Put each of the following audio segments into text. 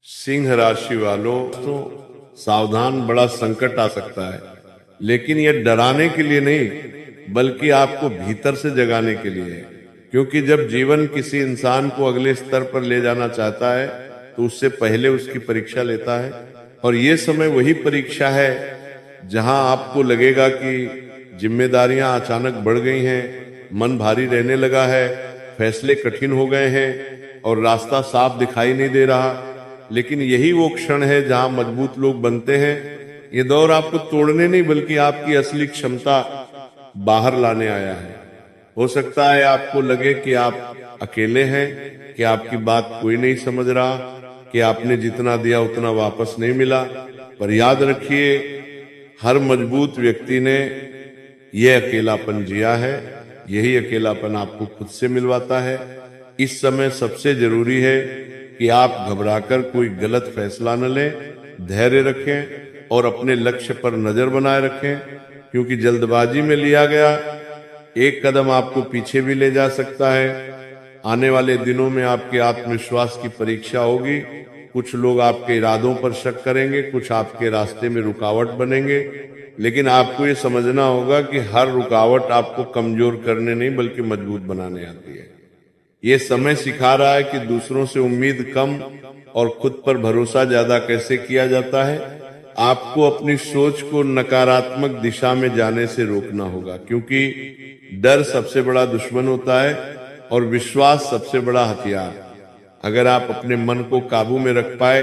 सिंह राशि वालों तो सावधान, बड़ा संकट आ सकता है, लेकिन यह डराने के लिए नहीं बल्कि आपको भीतर से जगाने के लिए है। क्योंकि जब जीवन किसी इंसान को अगले स्तर पर ले जाना चाहता है तो उससे पहले उसकी परीक्षा लेता है, और ये समय वही परीक्षा है जहां आपको लगेगा कि जिम्मेदारियां अचानक बढ़ गई हैं, मन भारी रहने लगा है, फैसले कठिन हो गए हैं और रास्ता साफ दिखाई नहीं दे रहा। लेकिन यही वो क्षण है जहां मजबूत लोग बनते हैं। ये दौर आपको तोड़ने नहीं बल्कि आपकी असली क्षमता बाहर लाने आया है। हो सकता है आपको लगे कि आप अकेले हैं, कि आपकी बात कोई नहीं समझ रहा, कि आपने जितना दिया उतना वापस नहीं मिला। पर याद रखिए, हर मजबूत व्यक्ति ने यह अकेलापन जिया है। यही अकेलापन आपको खुद से मिलवाता है। इस समय सबसे जरूरी है कि आप घबराकर कोई गलत फैसला न लें, धैर्य रखें और अपने लक्ष्य पर नजर बनाए रखें। क्योंकि जल्दबाजी में लिया गया एक कदम आपको पीछे भी ले जा सकता है। आने वाले दिनों में आपके आत्मविश्वास की परीक्षा होगी। कुछ लोग आपके इरादों पर शक करेंगे, कुछ आपके रास्ते में रुकावट बनेंगे, लेकिन आपको ये समझना होगा कि हर रुकावट आपको कमजोर करने नहीं बल्कि मजबूत बनाने आती है। ये समय सिखा रहा है कि दूसरों से उम्मीद कम और खुद पर भरोसा ज्यादा कैसे किया जाता है। आपको अपनी सोच को नकारात्मक दिशा में जाने से रोकना होगा, क्योंकि डर सबसे बड़ा दुश्मन होता है और विश्वास सबसे बड़ा हथियार। अगर आप अपने मन को काबू में रख पाए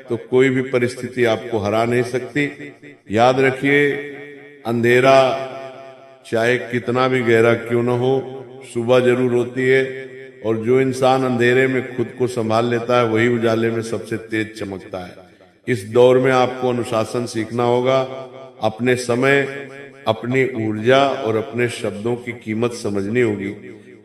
तो कोई भी परिस्थिति आपको हरा नहीं सकती। याद रखिए, अंधेरा चाहे कितना भी गहरा क्यों न हो, सुबह जरूर होती है, और जो इंसान अंधेरे में खुद को संभाल लेता है वही उजाले में सबसे तेज चमकता है। इस दौर में आपको अनुशासन सीखना होगा। अपने समय, अपनी ऊर्जा और अपने शब्दों की कीमत समझनी होगी।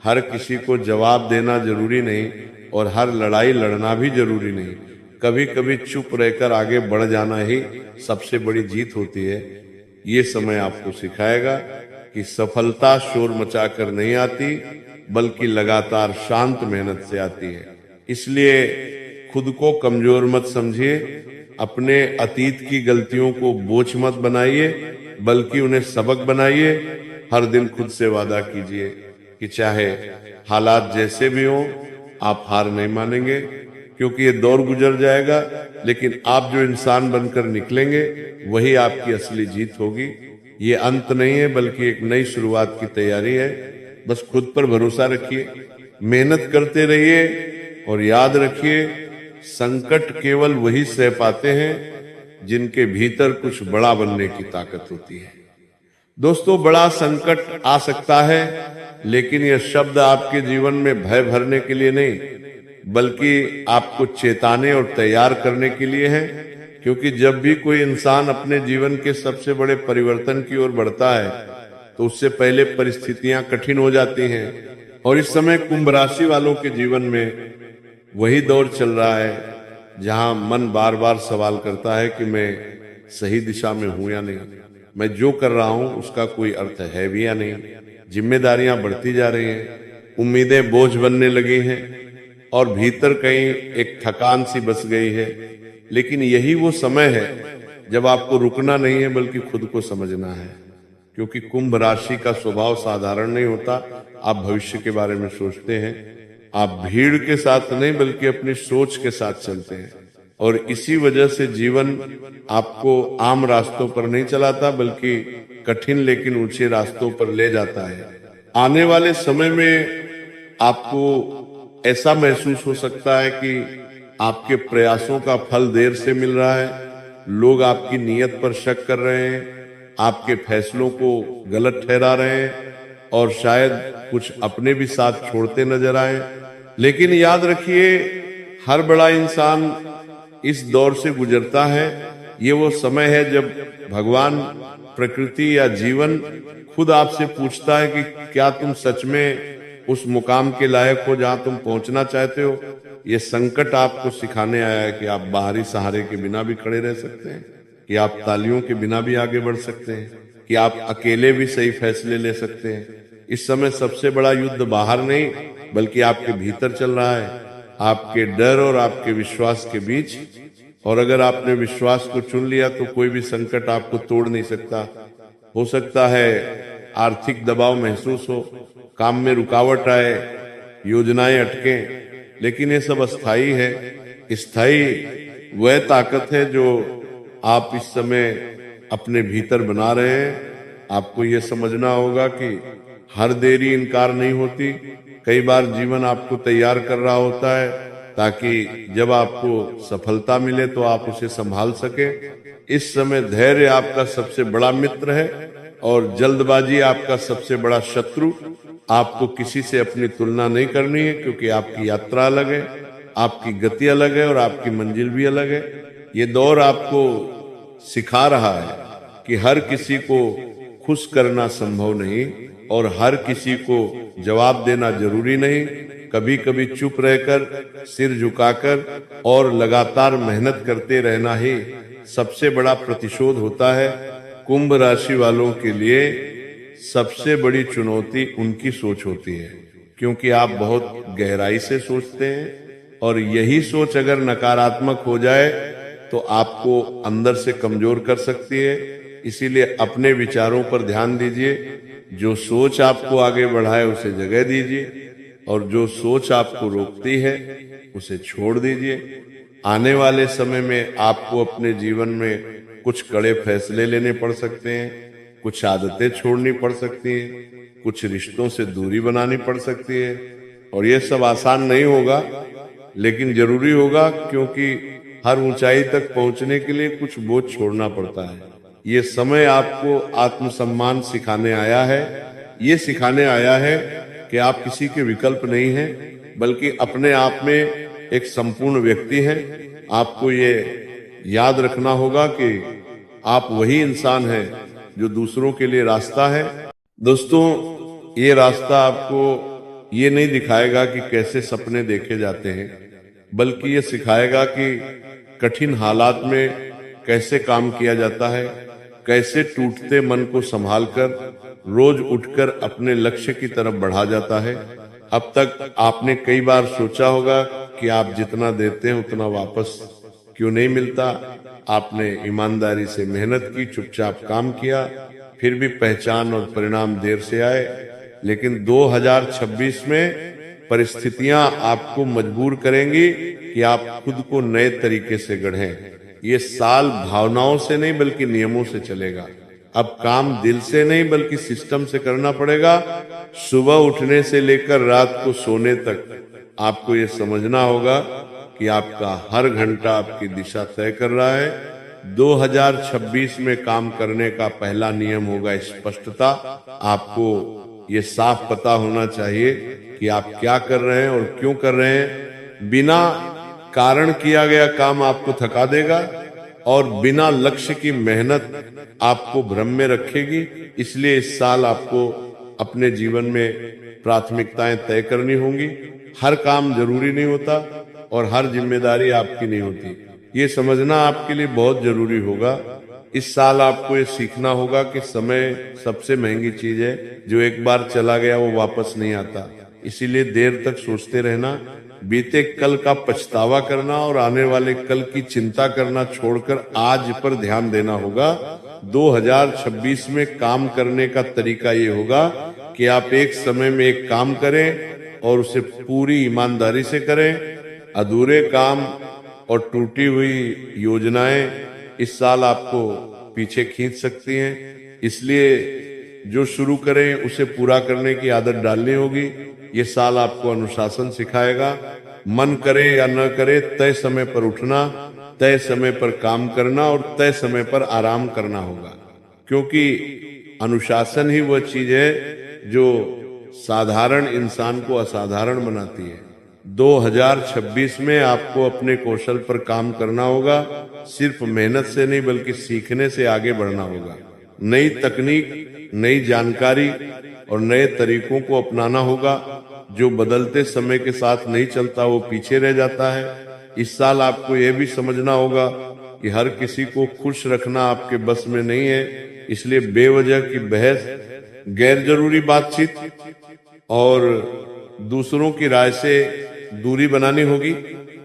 हर किसी को जवाब देना जरूरी नहीं और हर लड़ाई लड़ना भी जरूरी नहीं। कभी कभी चुप रहकर आगे बढ़ जाना ही सबसे बड़ी जीत होती है। ये समय आपको सिखाएगा कि सफलता शोर मचाकर नहीं आती बल्कि लगातार शांत मेहनत से आती है। इसलिए खुद को कमजोर मत समझिए, अपने अतीत की गलतियों को बोझ मत बनाइए बल्कि उन्हें सबक बनाइए। हर दिन खुद से वादा कीजिए कि चाहे हालात जैसे भी हों आप हार नहीं मानेंगे, क्योंकि ये दौर गुजर जाएगा, लेकिन आप जो इंसान बनकर निकलेंगे वही आपकी असली जीत होगी। ये अंत नहीं है बल्कि एक नई शुरुआत की तैयारी है। बस खुद पर भरोसा रखिए, मेहनत करते रहिए और याद रखिए, संकट केवल वही सह पाते हैं जिनके भीतर कुछ बड़ा बनने की ताकत होती है। दोस्तों, बड़ा संकट आ सकता है, लेकिन यह शब्द आपके जीवन में भय भरने के लिए नहीं बल्कि आपको चेताने और तैयार करने के लिए है। क्योंकि जब भी कोई इंसान अपने जीवन के सबसे बड़े परिवर्तन की ओर बढ़ता है तो उससे पहले परिस्थितियां कठिन हो जाती हैं, और इस समय कुंभ राशि वालों के जीवन में वही दौर चल रहा है जहां मन बार बार सवाल करता है कि मैं सही दिशा में हूं या नहीं, मैं जो कर रहा हूं उसका कोई अर्थ है भी या नहीं। जिम्मेदारियां बढ़ती जा रही हैं, उम्मीदें बोझ बनने लगी हैं और भीतर कहीं एक थकान सी बस गई है। लेकिन यही वो समय है जब आपको रुकना नहीं है बल्कि खुद को समझना है। क्योंकि कुंभ राशि का स्वभाव साधारण नहीं होता। आप भविष्य के बारे में सोचते हैं, आप भीड़ के साथ नहीं बल्कि अपनी सोच के साथ चलते हैं, और इसी वजह से जीवन आपको आम रास्तों पर नहीं चलाता बल्कि कठिन लेकिन ऊंचे रास्तों पर ले जाता है। आने वाले समय में आपको ऐसा महसूस हो सकता है कि आपके प्रयासों का फल देर से मिल रहा है, लोग आपकी नीयत पर शक कर रहे हैं, आपके फैसलों को गलत ठहरा रहे हैं और शायद कुछ अपने भी साथ छोड़ते नजर आए। लेकिन याद रखिए, हर बड़ा इंसान इस दौर से गुजरता है। ये वो समय है जब भगवान, प्रकृति या जीवन खुद आपसे पूछता है कि क्या तुम सच में उस मुकाम के लायक हो जहां तुम पहुंचना चाहते हो। ये संकट आपको सिखाने आया है कि आप बाहरी सहारे के बिना भी खड़े रह सकते हैं, कि आप तालियों के बिना भी आगे बढ़ सकते हैं, कि आप अकेले भी सही फैसले ले सकते हैं। इस समय सबसे बड़ा युद्ध बाहर नहीं बल्कि आपके भीतर चल रहा है। आपके डर और आपके विश्वास के बीच। और अगर आपने विश्वास को चुन लिया तो कोई भी संकट आपको तोड़ नहीं सकता। हो सकता है आर्थिक दबाव महसूस हो, काम में रुकावट आए, योजनाएं अटकें, लेकिन ये सब अस्थाई है। स्थायी वह ताकत है जो आप इस समय अपने भीतर बना रहे हैं। आपको यह समझना होगा कि हर देरी इनकार नहीं होती। कई बार जीवन आपको तैयार कर रहा होता है ताकि जब आपको सफलता मिले तो आप उसे संभाल सके। इस समय धैर्य आपका सबसे बड़ा मित्र है और जल्दबाजी आपका सबसे बड़ा शत्रु। आपको किसी से अपनी तुलना नहीं करनी है, क्योंकि आपकी यात्रा अलग है, आपकी गति अलग है और आपकी मंजिल भी अलग है। ये दौर आपको सिखा रहा है कि हर किसी को खुश करना संभव नहीं और हर किसी को जवाब देना जरूरी नहीं। कभी कभी चुप रहकर, सिर झुकाकर और लगातार मेहनत करते रहना ही सबसे बड़ा प्रतिशोध होता है। कुंभ राशि वालों के लिए सबसे बड़ी चुनौती उनकी सोच होती है, क्योंकि आप बहुत गहराई से सोचते हैं और यही सोच अगर नकारात्मक हो जाए तो आपको अंदर से कमजोर कर सकती है। इसीलिए अपने विचारों पर ध्यान दीजिए। जो सोच आपको आगे बढ़ाए उसे जगह दीजिए और जो सोच आपको रोकती है उसे छोड़ दीजिए। आने वाले समय में आपको अपने जीवन में कुछ कड़े फैसले लेने पड़ सकते हैं, कुछ आदतें छोड़नी पड़ सकती हैं, कुछ रिश्तों से दूरी बनानी पड़ सकती है। और यह सब आसान नहीं होगा, लेकिन जरूरी होगा, क्योंकि हर ऊंचाई तक पहुंचने के लिए कुछ बोझ छोड़ना पड़ता है। ये समय आपको आत्मसम्मान सिखाने आया है। ये सिखाने आया है कि आप किसी के विकल्प नहीं हैं, बल्कि अपने आप में एक संपूर्ण व्यक्ति हैं। आपको ये याद रखना होगा कि आप वही इंसान हैं जो दूसरों के लिए रास्ता है। दोस्तों, ये रास्ता आपको ये नहीं दिखाएगा कि कैसे सपने देखे जाते हैं, बल्कि ये सिखाएगा कि कठिन हालात में कैसे काम किया जाता है, कैसे टूटते मन को संभालकर रोज उठकर अपने लक्ष्य की तरफ बढ़ा जाता है। अब तक आपने कई बार सोचा होगा कि आप जितना देते हैं उतना वापस क्यों नहीं मिलता। आपने ईमानदारी से मेहनत की, चुपचाप काम किया, फिर भी पहचान और परिणाम देर से आए। लेकिन 2026 में परिस्थितियां आपको मजबूर करेंगी कि आप खुद को नए तरीके से गढ़ें। ये साल भावनाओं से नहीं बल्कि नियमों से चलेगा। अब काम दिल से नहीं बल्कि सिस्टम से करना पड़ेगा। सुबह उठने से लेकर रात को सोने तक आपको ये समझना होगा कि आपका हर घंटा आपकी दिशा तय कर रहा है। 2026 में काम करने का पहला नियम होगा स्पष्टता। आपको ये साफ पता होना चाहिए कि आप क्या कर रहे हैं और क्यों कर रहे हैं। बिना कारण किया गया काम आपको थका देगा और बिना लक्ष्य की मेहनत आपको भ्रम में रखेगी। इसलिए इस साल आपको अपने जीवन में प्राथमिकताएं तय करनी होंगी। हर काम जरूरी नहीं होता और हर जिम्मेदारी आपकी नहीं होती। ये समझना आपके लिए बहुत जरूरी होगा। इस साल आपको ये सीखना होगा कि समय सबसे महंगी चीज है। जो एक बार चला गया वो वापस नहीं आता। इसीलिए देर तक सोचते रहना, बीते कल का पछतावा करना और आने वाले कल की चिंता करना छोड़कर आज पर ध्यान देना होगा। 2026 में काम करने का तरीका ये होगा कि आप एक समय में एक काम करें और उसे पूरी ईमानदारी से करें। अधूरे काम और टूटी हुई योजनाएं इस साल आपको पीछे खींच सकती हैं। इसलिए जो शुरू करें उसे पूरा करने की आदत डालनी होगी। ये साल आपको अनुशासन सिखाएगा। मन करे या न करे, तय समय पर उठना, तय समय पर काम करना और तय समय पर आराम करना होगा, क्योंकि अनुशासन ही वह चीज है जो साधारण इंसान को असाधारण बनाती है। 2026 में आपको अपने कौशल पर काम करना होगा। सिर्फ मेहनत से नहीं बल्कि सीखने से आगे बढ़ना होगा। नई तकनीक, नई जानकारी और नए तरीकों को अपनाना होगा। जो बदलते समय के साथ नहीं चलता वो पीछे रह जाता है। इस साल आपको यह भी समझना होगा कि हर किसी को खुश रखना आपके बस में नहीं है। इसलिए बेवजह की बहस, गैर जरूरी बातचीत और दूसरों की राय से दूरी बनानी होगी।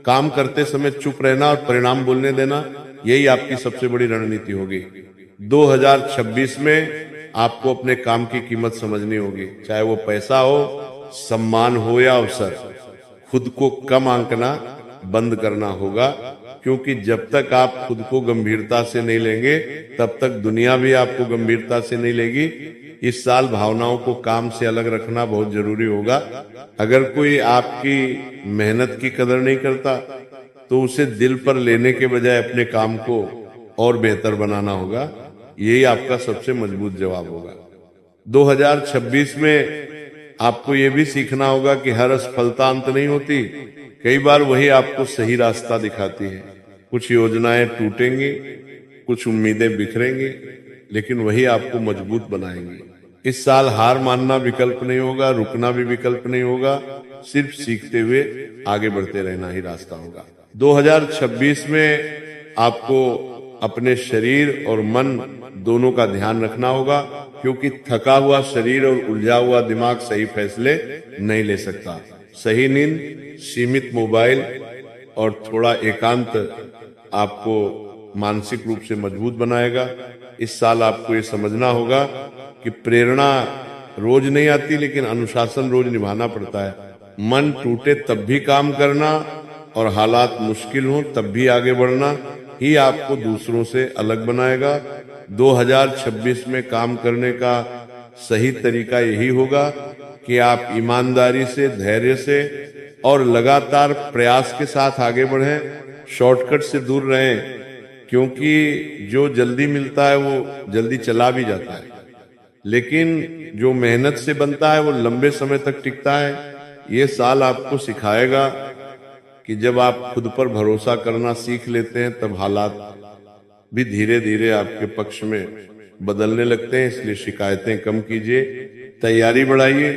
काम करते समय चुप रहना और परिणाम बोलने देना, यही आपकी सबसे बड़ी रणनीति होगी। 2026 में आपको अपने काम की कीमत समझनी होगी, चाहे वो पैसा हो, सम्मान हो या अवसर। खुद को कम आंकना बंद करना होगा, क्योंकि जब तक आप खुद को गंभीरता से नहीं लेंगे तब तक दुनिया भी आपको गंभीरता से नहीं लेगी। इस साल भावनाओं को काम से अलग रखना बहुत जरूरी होगा। अगर कोई आपकी मेहनत की कदर नहीं करता तो उसे दिल पर लेने के बजाय अपने काम को और बेहतर बनाना होगा। यही आपका सबसे मजबूत जवाब होगा। 2026 में आपको ये भी सीखना होगा कि हर असफलता अंत नहीं होती। कई बार वही आपको सही रास्ता दिखाती है। कुछ योजनाएं टूटेंगी, कुछ उम्मीदें बिखरेंगी, लेकिन वही आपको मजबूत बनाएंगी। इस साल हार मानना विकल्प नहीं होगा, रुकना भी विकल्प नहीं होगा। सिर्फ सीखते हुए आगे बढ़ते रहना ही रास्ता होगा। 2026 में आपको अपने शरीर और मन दोनों का ध्यान रखना होगा, क्योंकि थका हुआ शरीर और उलझा हुआ दिमाग सही फैसले नहीं ले सकता। सही नींद, सीमित मोबाइल और थोड़ा एकांत आपको मानसिक रूप से मजबूत बनाएगा। इस साल आपको ये समझना होगा कि प्रेरणा रोज नहीं आती, लेकिन अनुशासन रोज निभाना पड़ता है। मन टूटे तब भी काम करना और हालात मुश्किल हो तब भी आगे बढ़ना ही आपको दूसरों से अलग बनाएगा। 2026 में काम करने का सही तरीका यही होगा कि आप ईमानदारी से, धैर्य से और लगातार प्रयास के साथ आगे बढ़ें। शॉर्टकट से दूर रहें, क्योंकि जो जल्दी मिलता है वो जल्दी चला भी जाता है, लेकिन जो मेहनत से बनता है वो लंबे समय तक टिकता है। ये साल आपको सिखाएगा कि जब आप खुद पर भरोसा करना सीख लेते हैं तब हालात भी धीरे धीरे आपके पक्ष में बदलने लगते हैं। इसलिए शिकायतें कम कीजिए, तैयारी बढ़ाइए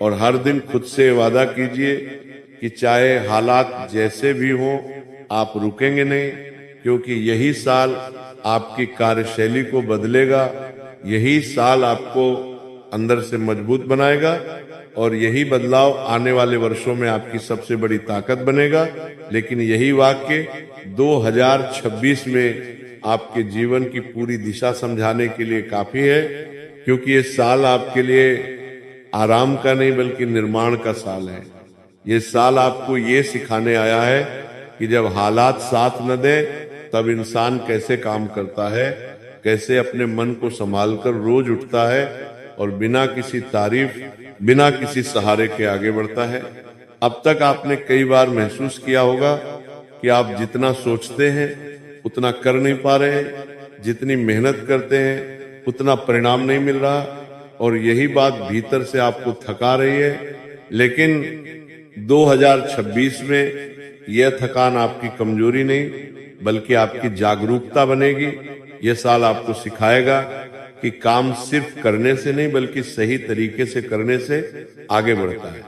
और हर दिन खुद से वादा कीजिए कि चाहे हालात जैसे भी हों आप रुकेंगे नहीं, क्योंकि यही साल आपकी कार्यशैली को बदलेगा। यही साल आपको अंदर से मजबूत बनाएगा और यही बदलाव आने वाले वर्षों में आपकी सबसे बड़ी ताकत बनेगा। लेकिन यही वाक्य 2026 में आपके जीवन की पूरी दिशा समझाने के लिए काफी है, क्योंकि ये साल आपके लिए आराम का नहीं बल्कि निर्माण का साल है। ये साल आपको ये सिखाने आया है कि जब हालात साथ न दे तब इंसान कैसे काम करता है, कैसे अपने मन को संभालकर रोज उठता है और बिना किसी तारीफ, बिना किसी सहारे के आगे बढ़ता है। अब तक आपने कई बार महसूस किया होगा कि आप जितना सोचते हैं उतना कर नहीं पा रहे हैं, जितनी मेहनत करते हैं उतना परिणाम नहीं मिल रहा, और यही बात भीतर से आपको थका रही है। लेकिन 2026 में यह थकान आपकी कमजोरी नहीं बल्कि आपकी जागरूकता बनेगी। यह साल आपको सिखाएगा कि काम सिर्फ करने से नहीं बल्कि सही तरीके से करने से आगे बढ़ता है।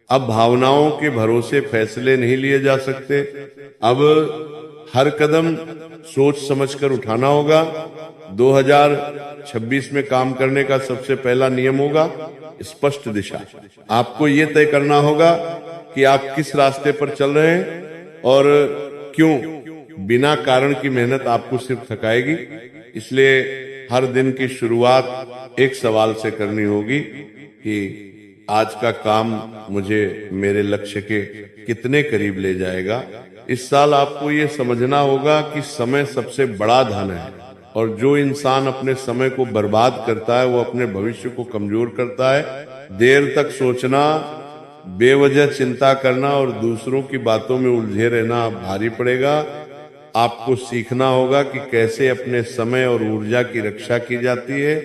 अब भावनाओं के भरोसे फैसले नहीं लिए जा सकते। अब हर कदम सोच समझकर उठाना होगा। 2026 में काम करने का सबसे पहला नियम होगा स्पष्ट दिशा। आपको ये तय करना होगा कि आप किस रास्ते पर चल रहे हैं और क्यों। बिना कारण की मेहनत आपको सिर्फ थकाएगी। इसलिए हर दिन की शुरुआत एक सवाल से करनी होगी कि आज का काम मुझे मेरे लक्ष्य के कितने करीब ले जाएगा। इस साल आपको ये समझना होगा कि समय सबसे बड़ा धन है, और जो इंसान अपने समय को बर्बाद करता है वो अपने भविष्य को कमजोर करता है। देर तक सोचना, बेवजह चिंता करना और दूसरों की बातों में उलझे रहना भारी पड़ेगा। आपको सीखना होगा कि कैसे अपने समय और ऊर्जा की रक्षा की जाती है